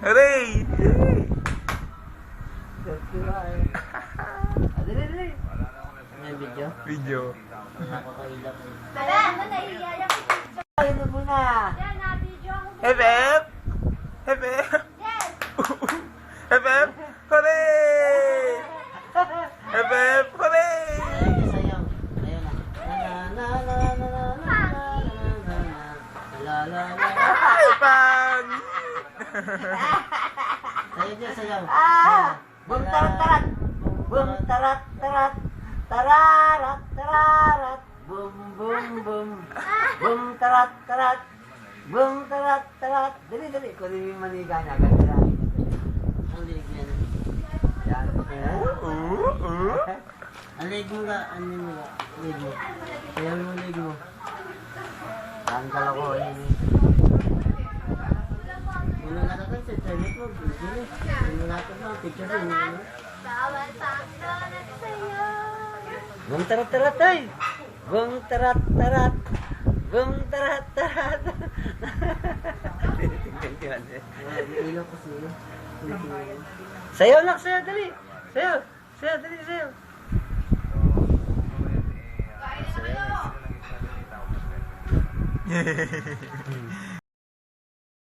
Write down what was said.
Hooray! Dali. May video? Video. Nakakailap. Wala naman, nahihiya ako. Ayun mo na. Yan, na-video ako. FF! FF! Yes! FF! Hooray! FF! Hooray! Ayun, sayaw. Ayun na. La la la la la la la la la. Ay, pan! Sayaw dyan, sayaw. Bum tarat tarat. Bum tarat tarat. Tararat tararat. Bum bum bum. Bum tarat tarat. Bum tarat tarat. Dali. Kunin yung maniga niya. Ganda. Ang lig yan. Yan. Ang lig mo ka. Ano mo ka? Lig mo. Sayaw mo lig mo. Tanggal ako. Ano natin sa toilet mo? Ano natin mo? Picture mo. Bawal pagdonat sa'yo. Bum tarat tarat ay. Bum tarat tarat. Bum tarat tarat. Ilaw ko siya. Sayaw nak, sayaw dali. Sayaw. Sayaw dali, sayaw. Yay!